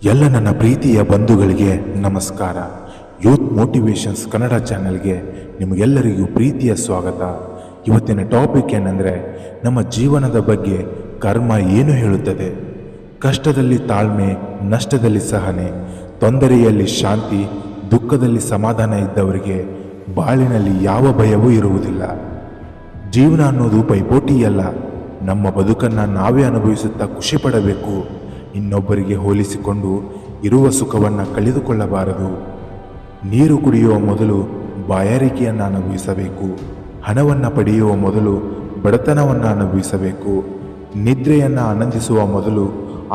ಎಲ್ಲ ನನ್ನ ಪ್ರೀತಿಯ ಬಂಧುಗಳಿಗೆ ನಮಸ್ಕಾರ. ಯೂತ್ ಮೋಟಿವೇಶನ್ಸ್ ಕನ್ನಡ ಚಾನೆಲ್ಗೆ ನಿಮಗೆಲ್ಲರಿಗೂ ಪ್ರೀತಿಯ ಸ್ವಾಗತ. ಇವತ್ತಿನ ಟಾಪಿಕ್ ಏನಂದರೆ, ನಮ್ಮ ಜೀವನದ ಬಗ್ಗೆ ಕರ್ಮ ಏನು ಹೇಳುತ್ತದೆ. ಕಷ್ಟದಲ್ಲಿ ತಾಳ್ಮೆ, ನಷ್ಟದಲ್ಲಿ ಸಹನೆ, ತೊಂದರೆಯಲ್ಲಿ ಶಾಂತಿ, ದುಃಖದಲ್ಲಿ ಸಮಾಧಾನ ಇದ್ದವರಿಗೆ ಬಾಳಿನಲ್ಲಿ ಯಾವ ಭಯವೂ ಇರುವುದಿಲ್ಲ. ಜೀವನ ಅನ್ನೋದು ಪೈಪೋಟಿಯಲ್ಲ. ನಮ್ಮ ಬದುಕನ್ನು ನಾವೇ ಅನುಭವಿಸುತ್ತಾ ಖುಷಿ ಪಡಬೇಕು. ಇನ್ನೊಬ್ಬರಿಗೆ ಹೋಲಿಸಿಕೊಂಡು ಇರುವ ಸುಖವನ್ನು ಕಳೆದುಕೊಳ್ಳಬಾರದು. ನೀರು ಕುಡಿಯುವ ಮೊದಲು ಬಾಯಾರಿಕೆಯನ್ನು ಅನುಭವಿಸಬೇಕು. ಹಣವನ್ನು ಪಡೆಯುವ ಮೊದಲು ಬಡತನವನ್ನು ಅನುಭವಿಸಬೇಕು. ನಿದ್ರೆಯನ್ನು ಆನಂದಿಸುವ ಮೊದಲು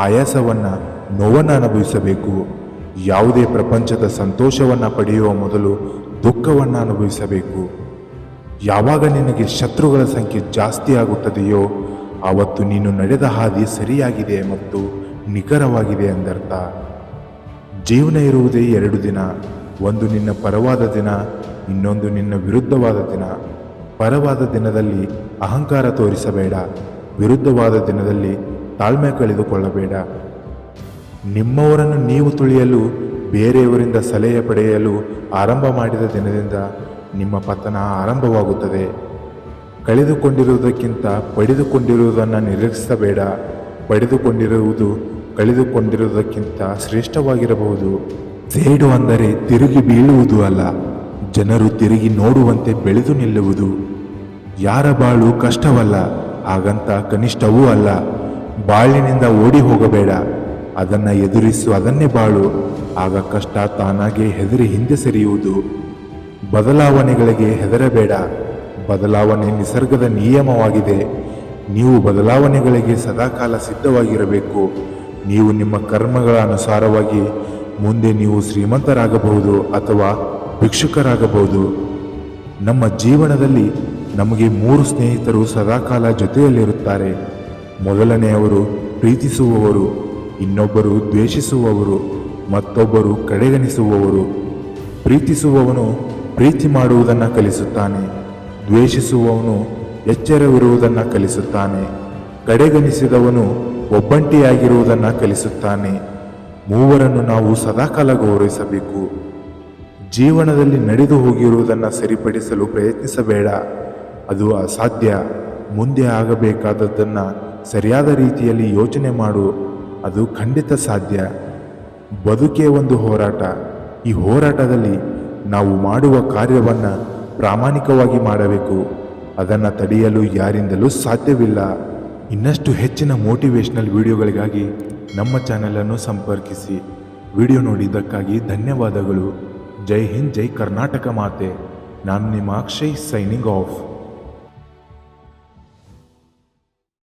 ಆಯಾಸವನ್ನು, ನೋವನ್ನು ಅನುಭವಿಸಬೇಕು. ಯಾವುದೇ ಪ್ರಪಂಚದ ಸಂತೋಷವನ್ನು ಪಡೆಯುವ ಮೊದಲು ದುಃಖವನ್ನು ಅನುಭವಿಸಬೇಕು. ಯಾವಾಗ ನಿನಗೆ ಶತ್ರುಗಳ ಸಂಖ್ಯೆ ಜಾಸ್ತಿ ಆಗುತ್ತದೆಯೋ ಆವತ್ತು ನೀನು ನಡೆದ ಹಾದಿ ಸರಿಯಾಗಿದೆ ಮತ್ತು ನಿಖರವಾಗಿದೆ ಎಂದರ್ಥ. ಜೀವನ ಇರುವುದೇ 2 ದಿನ. ಒಂದು ನಿನ್ನ ಪರವಾದ ದಿನ, ಇನ್ನೊಂದು ನಿನ್ನ ವಿರುದ್ಧವಾದ ದಿನ. ಪರವಾದ ದಿನದಲ್ಲಿ ಅಹಂಕಾರ ತೋರಿಸಬೇಡ. ವಿರುದ್ಧವಾದ ದಿನದಲ್ಲಿ ತಾಳ್ಮೆ ಕಳೆದುಕೊಳ್ಳಬೇಡ. ನಿಮ್ಮವರನ್ನು ನೀವು ತುಳಿಯಲು, ಬೇರೆಯವರಿಂದ ಸಲಹೆ ಪಡೆಯಲು ಆರಂಭ ಮಾಡಿದ ದಿನದಿಂದ ನಿಮ್ಮ ಪತನ ಆರಂಭವಾಗುತ್ತದೆ. ಕಳೆದುಕೊಂಡಿರುವುದಕ್ಕಿಂತ ಪಡೆದುಕೊಂಡಿರುವುದನ್ನು ನಿರೀಕ್ಷಿಸಬೇಡ. ಪಡೆದುಕೊಂಡಿರುವುದು ಕಳೆದುಕೊಂಡಿರುವುದಕ್ಕಿಂತ ಶ್ರೇಷ್ಠವಾಗಿರಬಹುದು. ಸೇಡು ಅಂದರೆ ತಿರುಗಿ ಬೀಳುವುದು ಅಲ್ಲ, ಜನರು ತಿರುಗಿ ನೋಡುವಂತೆ ಬೆಳೆದು ನಿಲ್ಲುವುದು. ಯಾರ ಬಾಳು ಕಷ್ಟವಲ್ಲ, ಹಾಗಂತ ಕನಿಷ್ಠವೂ ಅಲ್ಲ. ಬಾಳಿನಿಂದ ಓಡಿ ಹೋಗಬೇಡ, ಅದನ್ನು ಎದುರಿಸು, ಅದನ್ನೇ ಬಾಳು. ಆಗ ಕಷ್ಟ ತಾನಾಗೆ ಹೆದರಿ ಹಿಂದೆ ಸರಿಯುವುದು. ಬದಲಾವಣೆಗಳಿಗೆ ಹೆದರಬೇಡ. ಬದಲಾವಣೆ ನಿಸರ್ಗದ ನಿಯಮವಾಗಿದೆ. ನೀವು ಬದಲಾವಣೆಗಳಿಗೆ ಸದಾಕಾಲ ಸಿದ್ಧವಾಗಿರಬೇಕು. ನೀವು ನಿಮ್ಮ ಕರ್ಮಗಳ ಅನುಸಾರವಾಗಿ ಮುಂದೆ ನೀವು ಶ್ರೀಮಂತರಾಗಬಹುದು ಅಥವಾ ಭಿಕ್ಷುಕರಾಗಬಹುದು. ನಮ್ಮ ಜೀವನದಲ್ಲಿ ನಮಗೆ 3 ಸ್ನೇಹಿತರು ಸದಾಕಾಲ ಜೊತೆಯಲ್ಲಿರುತ್ತಾರೆ. ಮೊದಲನೆಯವರು ಪ್ರೀತಿಸುವವರು, ಇನ್ನೊಬ್ಬರು ದ್ವೇಷಿಸುವವರು, ಮತ್ತೊಬ್ಬರು ಕಡೆಗಣಿಸುವವರು. ಪ್ರೀತಿಸುವವನು ಪ್ರೀತಿ ಮಾಡುವುದನ್ನು ಕಲಿಸುತ್ತಾನೆ. ದ್ವೇಷಿಸುವವನು ಎಚ್ಚರವಿರುವುದನ್ನು ಕಲಿಸುತ್ತಾನೆ. ಕಡೆಗಣಿಸಿದವನು ಒಬ್ಬಂಟಿಯಾಗಿರುವುದನ್ನು ಕಲಿಸುತ್ತಾನೆ. ಮೂವರನ್ನು ನಾವು ಸದಾಕಾಲ ಗೌರವಿಸಬೇಕು. ಜೀವನದಲ್ಲಿ ನಡೆದು ಹೋಗಿರುವುದನ್ನು ಸರಿಪಡಿಸಲು ಪ್ರಯತ್ನಿಸಬೇಡ, ಅದು ಅಸಾಧ್ಯ. ಮುಂದೆ ಆಗಬೇಕಾದದ್ದನ್ನು ಸರಿಯಾದ ರೀತಿಯಲ್ಲಿ ಯೋಚನೆ ಮಾಡು, ಅದು ಖಂಡಿತ ಸಾಧ್ಯ. ಬದುಕೇ ಒಂದು ಹೋರಾಟ. ಈ ಹೋರಾಟದಲ್ಲಿ ನಾವು ಮಾಡುವ ಕಾರ್ಯವನ್ನು ಪ್ರಾಮಾಣಿಕವಾಗಿ ಮಾಡಬೇಕು. ಅದನ್ನು ತಡೆಯಲು ಯಾರಿಂದಲೂ ಸಾಧ್ಯವಿಲ್ಲ. ಇನ್ನಷ್ಟು ಹೆಚ್ಚಿನ ಮೋಟಿವೇಶ್ನಲ್ ವಿಡಿಯೋಗಳಿಗಾಗಿ ನಮ್ಮ ಚಾನೆಲನ್ನು ಸಂಪರ್ಕಿಸಿ. ವಿಡಿಯೋ ನೋಡಿದ್ದಕ್ಕಾಗಿ ಧನ್ಯವಾದಗಳು. ಜೈ ಹಿಂದ್, ಜೈ ಕರ್ನಾಟಕ ಮಾತೆ. ನಾನು ನಿಮ್ಮ ಅಕ್ಷಯ್, ಸೈನಿಂಗ್ ಆಫ್.